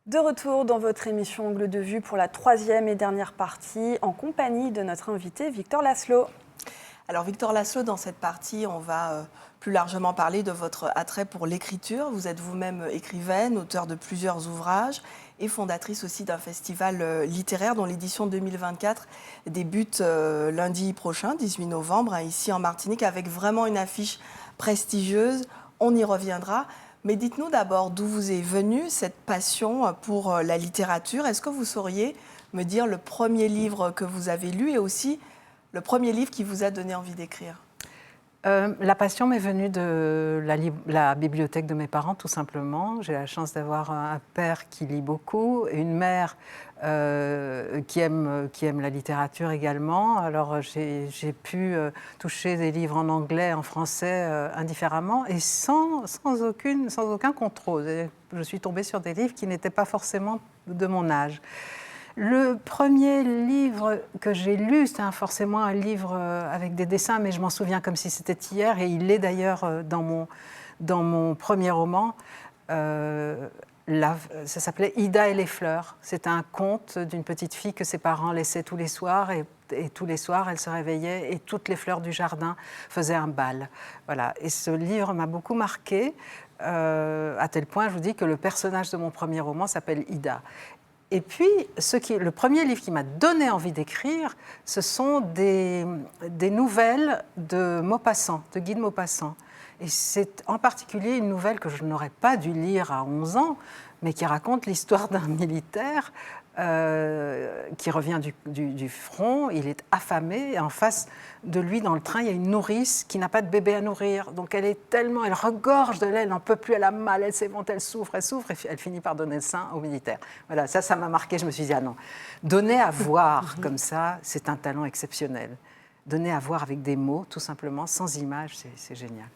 De retour dans votre émission Angle de vue pour la troisième et dernière partie, en compagnie de notre invité Victor Laszlo. Alors Victor Laszlo, dans cette partie, on va plus largement parler de votre attrait pour l'écriture. Vous êtes vous-même écrivaine, auteure de plusieurs ouvrages et fondatrice aussi d'un festival littéraire dont l'édition 2024 débute lundi prochain, 18 novembre, ici en Martinique, avec vraiment une affiche prestigieuse. On y reviendra. Mais dites-nous d'abord d'où vous est venue cette passion pour la littérature. Est-ce que vous sauriez me dire le premier livre que vous avez lu et aussi le premier livre qui vous a donné envie d'écrire? La passion m'est venue de la bibliothèque de mes parents, tout simplement. J'ai la chance d'avoir un père qui lit beaucoup et une mère qui aime la littérature également. Alors j'ai pu toucher des livres en anglais, en français, indifféremment et sans aucun contrôle. Je suis tombée sur des livres qui n'étaient pas forcément de mon âge. Le premier livre que j'ai lu, c'était forcément un livre avec des dessins, mais je m'en souviens comme si c'était hier, et il est d'ailleurs dans mon premier roman. Ça s'appelait Ida et les fleurs. C'est un conte d'une petite fille que ses parents laissaient tous les soirs, et tous les soirs, elle se réveillait et toutes les fleurs du jardin faisaient un bal. Voilà. Et ce livre m'a beaucoup marquée, à tel point, je vous dis, que le personnage de mon premier roman s'appelle Ida. Et puis, le premier livre qui m'a donné envie d'écrire, ce sont des nouvelles de Maupassant, de Guy de Maupassant. Et c'est en particulier une nouvelle que je n'aurais pas dû lire à 11 ans, mais qui raconte l'histoire d'un militaire qui revient du front. Il est affamé, et en face de lui, dans le train, il y a une nourrice qui n'a pas de bébé à nourrir. Donc elle regorge de lait, elle n'en peut plus, elle a mal, elle s'évente, elle souffre, et elle finit par donner le sein au militaire. Voilà, ça m'a marqué, je me suis dit, ah non, donner à voir comme ça, c'est un talent exceptionnel. Donner à voir avec des mots, tout simplement, sans images, c'est génial.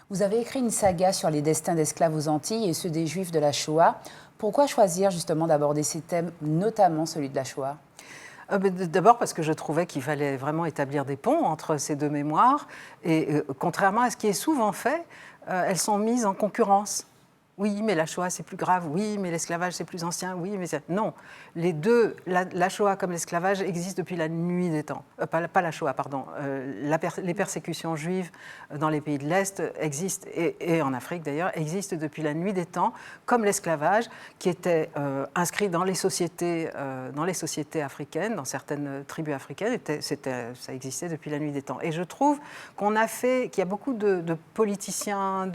Vous avez écrit une saga sur les destins d'esclaves aux Antilles et ceux des Juifs de la Shoah. Pourquoi choisir justement d'aborder ces thèmes, notamment celui de la Shoah ? D'abord parce que je trouvais qu'il fallait vraiment établir des ponts entre ces deux mémoires. Et contrairement à ce qui est souvent fait, elles sont mises en concurrence. Oui, mais la Shoah, c'est plus grave. Oui, mais l'esclavage, c'est plus ancien. Oui, mais non. Les deux, la Shoah comme l'esclavage, existent depuis la nuit des temps. Pas la Shoah, pardon. Les persécutions juives dans les pays de l'Est existent, et en Afrique d'ailleurs, existent depuis la nuit des temps, comme l'esclavage, qui était inscrit dans les sociétés africaines, dans certaines tribus africaines. Ça existait depuis la nuit des temps. Et je trouve qu'il y a beaucoup de politiciens,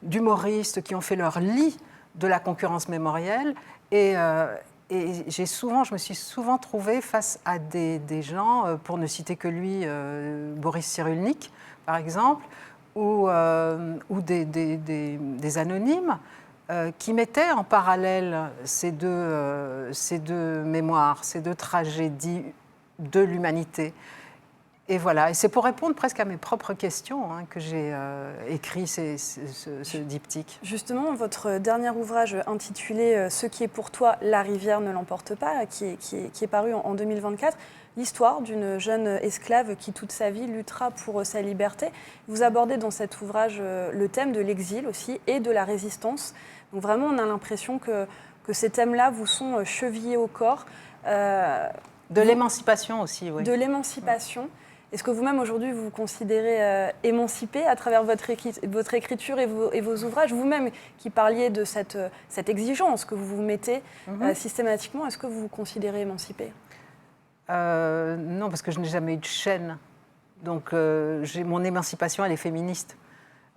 d'humoristes qui ont fait leur lit de la concurrence mémorielle, et je me suis souvent trouvée face à des gens, pour ne citer que lui, Boris Cyrulnik par exemple, ou des anonymes qui mettaient en parallèle ces deux mémoires, ces deux tragédies de l'humanité. Et voilà, et c'est pour répondre presque à mes propres questions que j'ai écrit ce diptyque. Justement, votre dernier ouvrage intitulé « Ce qui est pour toi, la rivière ne l'emporte pas », qui est paru en 2024, l'histoire d'une jeune esclave qui toute sa vie luttera pour sa liberté. Vous abordez dans cet ouvrage le thème de l'exil aussi et de la résistance. Donc vraiment, on a l'impression que ces thèmes-là vous sont chevillés au corps. De l'émancipation aussi, oui. De l'émancipation. Ouais. Est-ce que vous-même, aujourd'hui, vous vous considérez émancipé à travers votre écriture et vos ouvrages? Vous-même qui parliez de cette exigence que vous vous mettez systématiquement, est-ce que vous vous considérez émancipé? Non, parce que je n'ai jamais eu de chaîne. Donc, mon émancipation, elle est féministe.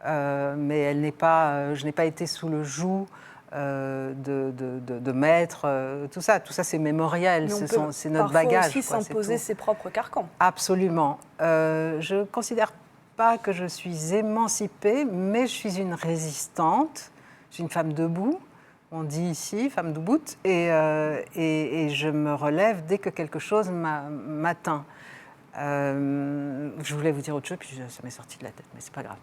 Mais elle n'est pas, je n'ai pas été sous le joug de maître, tout ça c'est mémoriel, c'est notre bagage. On peut aussi s'imposer ses propres carcans. Absolument. Je ne considère pas que je suis émancipée, mais je suis une résistante, je suis une femme debout, on dit ici, femme debout, et je me relève dès que quelque chose m'atteint. Je voulais vous dire autre chose, puis ça m'est sorti de la tête, mais c'est pas grave.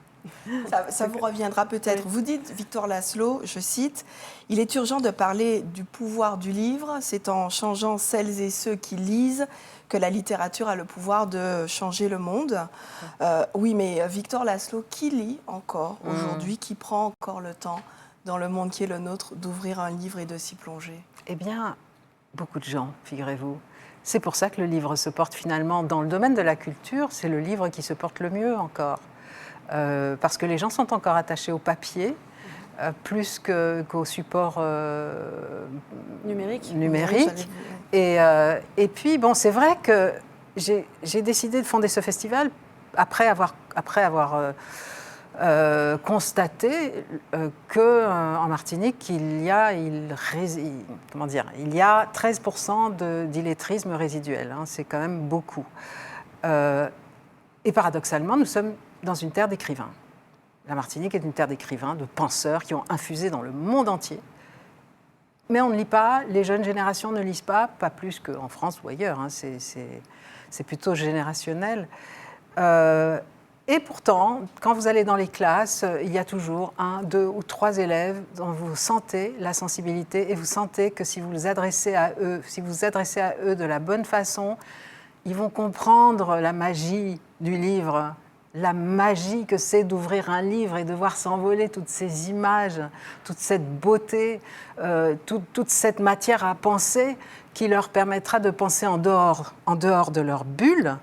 Ça vous reviendra peut-être. Vous dites, Victor Laszlo, je cite, « Il est urgent de parler du pouvoir du livre. C'est en changeant celles et ceux qui lisent que la littérature a le pouvoir de changer le monde. » Oui, mais Victor Laszlo, qui lit encore aujourd'hui, qui prend encore le temps dans le monde qui est le nôtre, d'ouvrir un livre et de s'y plonger? Eh bien, beaucoup de gens, figurez-vous. C'est pour ça que le livre se porte finalement, dans le domaine de la culture, c'est le livre qui se porte le mieux encore. Parce que les gens sont encore attachés au papier, plus qu'au support Numérique. numérique. Et puis, bon, c'est vrai que j'ai décidé de fonder ce festival après avoir constaté qu'en Martinique, il y a 13% d'illettrisme résiduel. Hein, c'est quand même beaucoup. Et paradoxalement, nous sommes dans une terre d'écrivains. La Martinique est une terre d'écrivains, de penseurs qui ont infusé dans le monde entier. Mais on ne lit pas, les jeunes générations ne lisent pas plus qu'en France ou ailleurs. Hein, c'est plutôt générationnel. Et pourtant, quand vous allez dans les classes, il y a toujours 1, 2 ou 3 élèves dont vous sentez la sensibilité et vous sentez que si vous vous adressez à eux de la bonne façon, ils vont comprendre la magie du livre, la magie que c'est d'ouvrir un livre et de voir s'envoler toutes ces images, toute cette beauté, toute cette matière à penser qui leur permettra de penser en dehors de leur bulle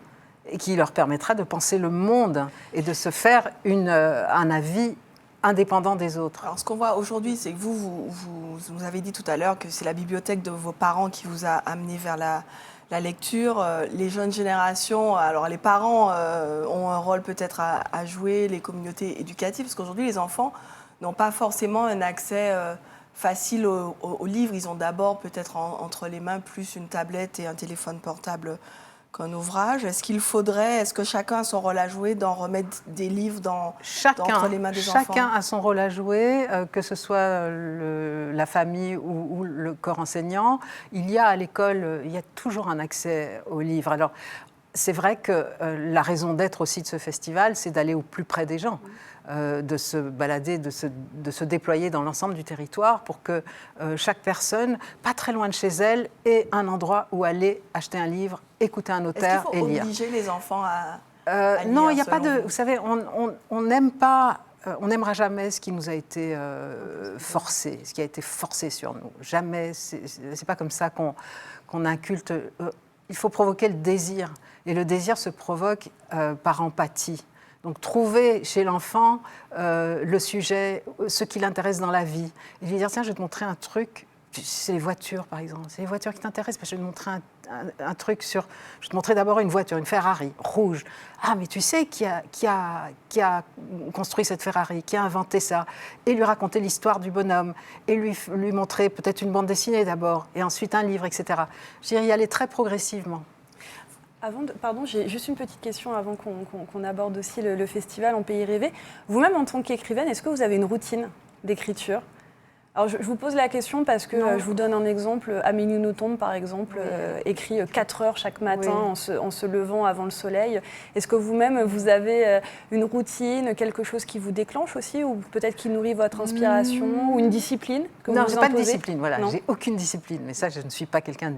et qui leur permettra de penser le monde et de se faire un avis indépendant des autres. Alors, ce qu'on voit aujourd'hui, c'est que vous avez dit tout à l'heure que c'est la bibliothèque de vos parents qui vous a amené vers la lecture. Les jeunes générations, alors les parents ont un rôle peut-être à jouer, les communautés éducatives, parce qu'aujourd'hui, les enfants n'ont pas forcément un accès facile aux livres. Ils ont d'abord peut-être entre les mains plus une tablette et un téléphone portable qu'un ouvrage. Est-ce que chacun a son rôle à jouer dans remettre des livres entre les mains des enfants? Chacun a son rôle à jouer, que ce soit la famille ou le corps enseignant. Il y a à l'école, il y a toujours un accès aux livres. Alors, c'est vrai que la raison d'être aussi de ce festival, c'est d'aller au plus près des gens, de se balader, de se déployer dans l'ensemble du territoire pour que chaque personne, pas très loin de chez elle, ait un endroit où aller acheter un livre, écouter un auteur et lire. Est-ce qu'il faut obliger les enfants à lire? Non, il n'y a pas de... Vous savez, on n'aime pas... on n'aimera jamais ce qui nous a été forcé, ce qui a été forcé sur nous. Jamais, c'est pas comme ça qu'on inculte. Il faut provoquer le désir. Et le désir se provoque par empathie. Donc trouver chez l'enfant le sujet, ce qui l'intéresse dans la vie. Et lui dire, tiens, je vais te montrer un truc. C'est les voitures, par exemple. C'est les voitures qui t'intéressent. Je vais te montrer un truc sur... Je vais te montrer d'abord une voiture, une Ferrari rouge. Ah, mais tu sais qui a construit cette Ferrari, qui a inventé ça. Et lui raconter l'histoire du bonhomme. Et lui montrer peut-être une bande dessinée d'abord. Et ensuite un livre, etc. Je dirais y aller très progressivement. Pardon, j'ai juste une petite question avant qu'on aborde aussi le festival En Pays Rêvé. Vous-même, en tant qu'écrivaine, est-ce que vous avez une routine d'écriture ? Alors, je vous pose la question parce que je vous donne un exemple. Amélie Nothomb, par exemple, écrit 4 heures chaque matin en se levant avant le soleil. Est-ce que vous-même, vous avez une routine, quelque chose qui vous déclenche aussi, ou peut-être qui nourrit votre inspiration, ou une discipline que vous Non, vous je n'ai pas de imposez? discipline, voilà. Non. J'ai aucune discipline. Mais ça, je ne suis pas quelqu'un...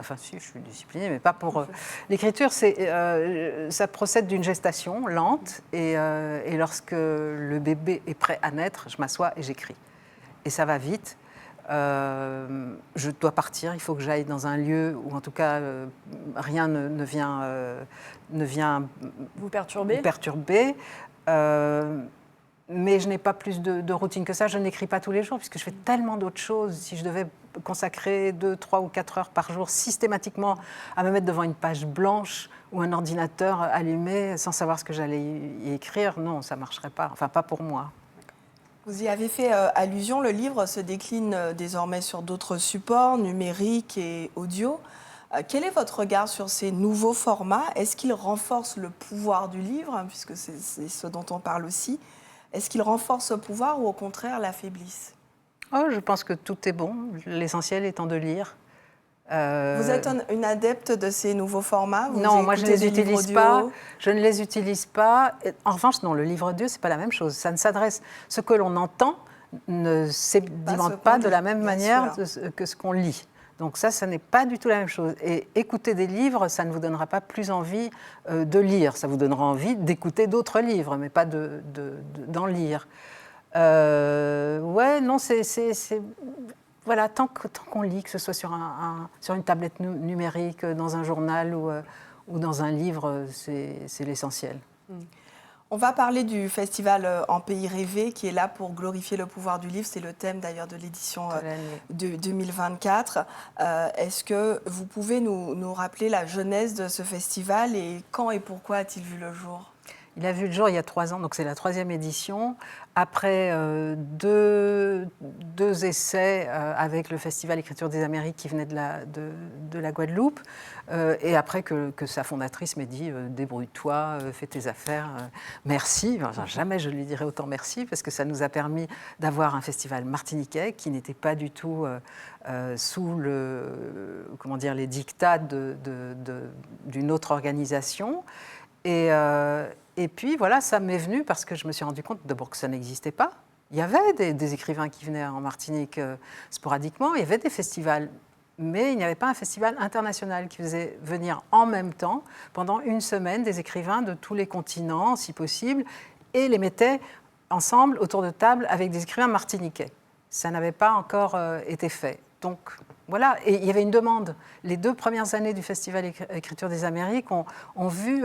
Enfin, si, je suis disciplinée, mais pas pour... L'écriture, ça procède d'une gestation lente. Et lorsque le bébé est prêt à naître, je m'assois et j'écris. Et ça va vite. Je dois partir, il faut que j'aille dans un lieu où, en tout cas, rien ne vient vous perturber. Mais je n'ai pas plus de routine que ça. Je n'écris pas tous les jours, puisque je fais tellement d'autres choses. Si je devais consacrer 2, 3 ou 4 heures par jour systématiquement à me mettre devant une page blanche ou un ordinateur allumé sans savoir ce que j'allais y écrire, non, ça ne marcherait pas. Enfin, pas pour moi. Vous y avez fait allusion, le livre se décline désormais sur d'autres supports, numériques et audio. Quel est votre regard sur ces nouveaux formats? Est-ce qu'ils renforcent le pouvoir du livre, hein, puisque c'est ce dont on parle aussi? Est-ce qu'ils renforcent ce pouvoir ou au contraire l'affaiblissent? Je pense que tout est bon, l'essentiel étant de lire. Vous êtes une adepte de ces nouveaux formats? Non, moi je ne les utilise pas. Je ne les utilise pas. En revanche, non, le livre audio, ce n'est pas la même chose. Ça ne s'adresse... Ce que l'on entend ne sédimente pas de la même manière que ce qu'on lit. Donc ça n'est pas du tout la même chose. Et écouter des livres, ça ne vous donnera pas plus envie de lire. Ça vous donnera envie d'écouter d'autres livres, mais pas d'en lire. Ouais, non, voilà, tant qu'on lit, que ce soit sur une tablette numérique, dans un journal ou dans un livre, c'est l'essentiel. On va parler du festival En Pays Rêvé qui est là pour glorifier le pouvoir du livre. C'est le thème d'ailleurs de l'édition de 2024. Est-ce que vous pouvez nous rappeler la genèse de ce festival et quand et pourquoi a-t-il vu le jour ? Il a vu le jour il y a 3 ans, donc c'est la 3e édition, après deux essais avec le Festival Écriture des Amériques qui venait de la Guadeloupe, et après que sa fondatrice m'ait dit « débrouille-toi, fais tes affaires, merci ». Enfin, jamais je lui dirai autant merci, parce que ça nous a permis d'avoir un festival martiniquais qui n'était pas du tout sous les dictats d'une autre organisation. Et puis voilà, ça m'est venu parce que je me suis rendu compte d'abord que ça n'existait pas. Il y avait des écrivains qui venaient en Martinique sporadiquement, il y avait des festivals, mais il n'y avait pas un festival international qui faisait venir en même temps, pendant une semaine, des écrivains de tous les continents, si possible, et les mettait ensemble autour de table avec des écrivains martiniquais. Ça n'avait pas encore été fait. Donc voilà, et il y avait une demande. Les 2 premières années du Festival Écriture des Amériques ont vu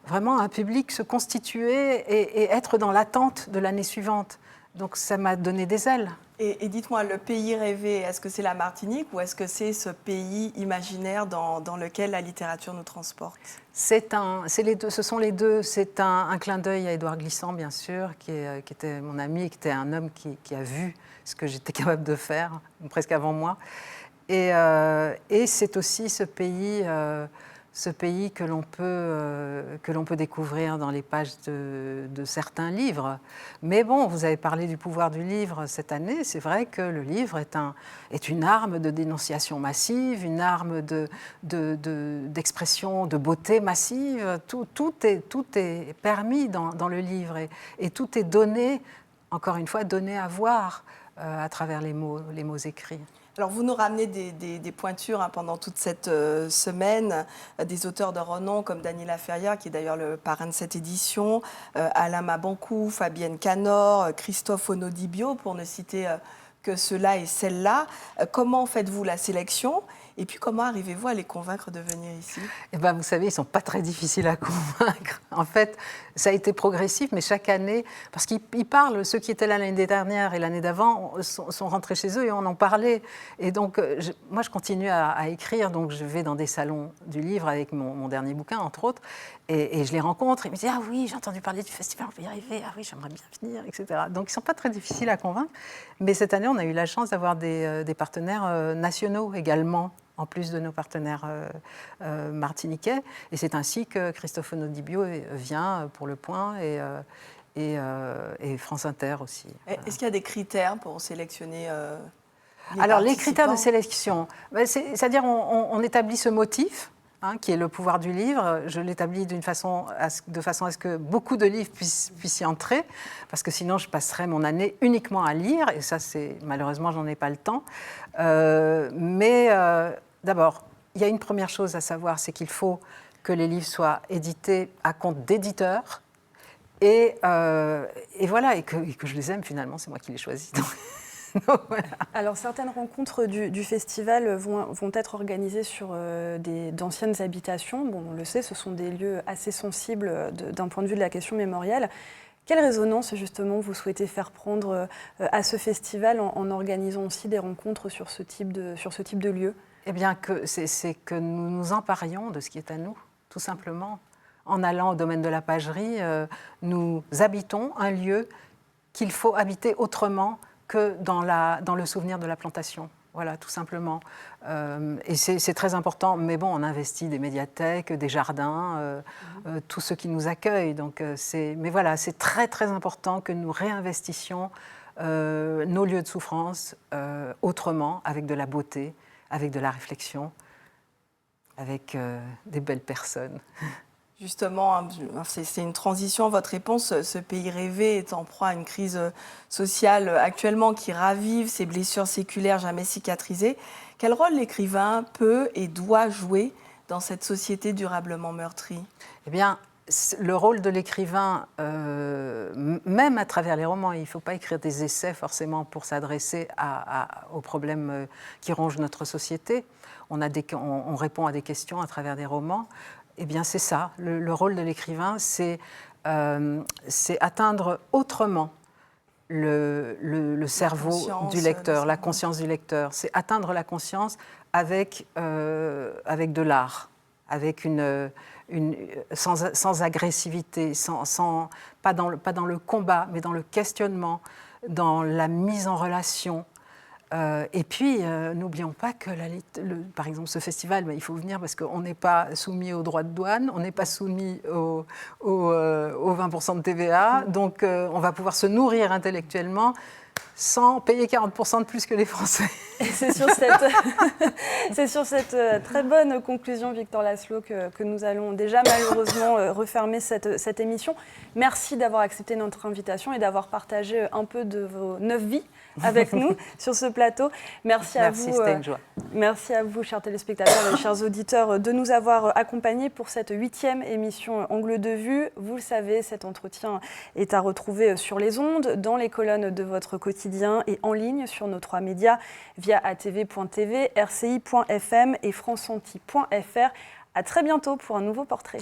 vraiment un public se constituer et être dans l'attente de l'année suivante. Donc ça m'a donné des ailes. Et dites-moi, le pays rêvé, est-ce que c'est la Martinique ou est-ce que c'est ce pays imaginaire dans lequel la littérature nous transporte ? Ce sont les deux. C'est un clin d'œil à Édouard Glissant, bien sûr, qui était mon ami et qui était un homme qui a vu ce que j'étais capable de faire, presque avant moi. Et c'est aussi ce pays que l'on peut découvrir dans les pages de certains livres. Mais bon, vous avez parlé du pouvoir du livre cette année. C'est vrai que le livre est une arme de dénonciation massive, une arme d'expression, de beauté massive. Tout est permis dans le livre et tout est donné, encore une fois, donné à voir à travers les mots écrits. Alors vous nous ramenez des pointures pendant toute cette semaine, des auteurs de renom comme Daniela Ferrière, qui est d'ailleurs le parrain de cette édition, Alain Mabanckou, Fabienne Canor, Christophe Onodibio, pour ne citer que ceux-là et celles-là. Comment faites-vous la sélection ? Et puis comment arrivez-vous à les convaincre de venir ici ? Eh ben, vous savez, ils ne sont pas très difficiles à convaincre. En fait, ça a été progressif, mais chaque année, parce qu'ils parlent, ceux qui étaient là l'année dernière et l'année d'avant sont rentrés chez eux et on en parlait. Et donc, moi, je continue à écrire, donc je vais dans des salons du livre avec mon dernier bouquin, entre autres, et je les rencontre, et ils me disent « Ah oui, j'ai entendu parler du festival, on peut y arriver, ah oui, j'aimerais bien venir, etc. » Donc, ils ne sont pas très difficiles à convaincre. Mais cette année, on a eu la chance d'avoir des partenaires nationaux également, en plus de nos partenaires martiniquais. Et c'est ainsi que Christophe Onodibio vient pour Le Point et France Inter aussi. Est-ce qu'il y a des critères pour sélectionner Alors, les critères de sélection, c'est-à-dire on établit ce motif, qui est le pouvoir du livre. Je l'établis de façon à ce que beaucoup de livres puissent y entrer, parce que sinon je passerais mon année uniquement à lire, et ça, malheureusement, j'en ai pas le temps. Mais d'abord, il y a une première chose à savoir, c'est qu'il faut que les livres soient édités à compte d'éditeur, et voilà, et que je les aime finalement, c'est moi qui les choisis. Donc, voilà. Alors, certaines rencontres du festival vont être organisées sur d'anciennes habitations. Bon, on le sait, ce sont des lieux assez sensibles d'un point de vue de la question mémorielle. Quelle résonance, justement, vous souhaitez faire prendre à ce festival en organisant aussi des rencontres sur ce type de lieu ? Eh bien, c'est que nous nous emparions de ce qui est à nous, tout simplement. En allant au domaine de la pagerie, nous habitons un lieu qu'il faut habiter autrement que dans le souvenir de la plantation. Voilà, tout simplement. Et c'est très important. Mais bon, on investit des médiathèques, des jardins, tout ce qui nous accueille. Donc, mais voilà, c'est très, très important que nous réinvestissions nos lieux de souffrance autrement, avec de la beauté, avec de la réflexion, avec des belles personnes. Justement, c'est une transition, votre réponse. Ce pays rêvé est en proie à une crise sociale actuellement qui ravive ces blessures séculaires jamais cicatrisées. Quel rôle l'écrivain peut et doit jouer dans cette société durablement meurtrie ? Eh bien, le rôle de l'écrivain, même à travers les romans, il ne faut pas écrire des essais forcément pour s'adresser aux problèmes qui rongent notre société. On répond à des questions à travers des romans. Eh bien, c'est ça. Le rôle de l'écrivain, c'est atteindre autrement le cerveau du lecteur, la conscience du lecteur. C'est atteindre la conscience avec de l'art, avec sans agressivité, pas dans le combat, mais dans le questionnement, dans la mise en relation. Et puis, n'oublions pas que, par exemple, ce festival, il faut venir parce qu'on n'est pas soumis aux droits de douane, on n'est pas soumis aux 20% de TVA, donc on va pouvoir se nourrir intellectuellement sans payer 40% de plus que les Français. Et c'est sur cette très bonne conclusion, Victor Laszlo, que nous allons déjà malheureusement refermer cette émission. Merci d'avoir accepté notre invitation et d'avoir partagé un peu de vos 9 vies avec nous sur ce plateau. Merci à vous. C'était une joie. Merci à vous, chers téléspectateurs et chers auditeurs, de nous avoir accompagnés pour cette 8e émission Angle de vue. Vous le savez, cet entretien est à retrouver sur les ondes, dans les colonnes de votre quotidien et en ligne sur nos 3 médias via atv.tv, rci.fm et franceanti.fr. À très bientôt pour un nouveau portrait.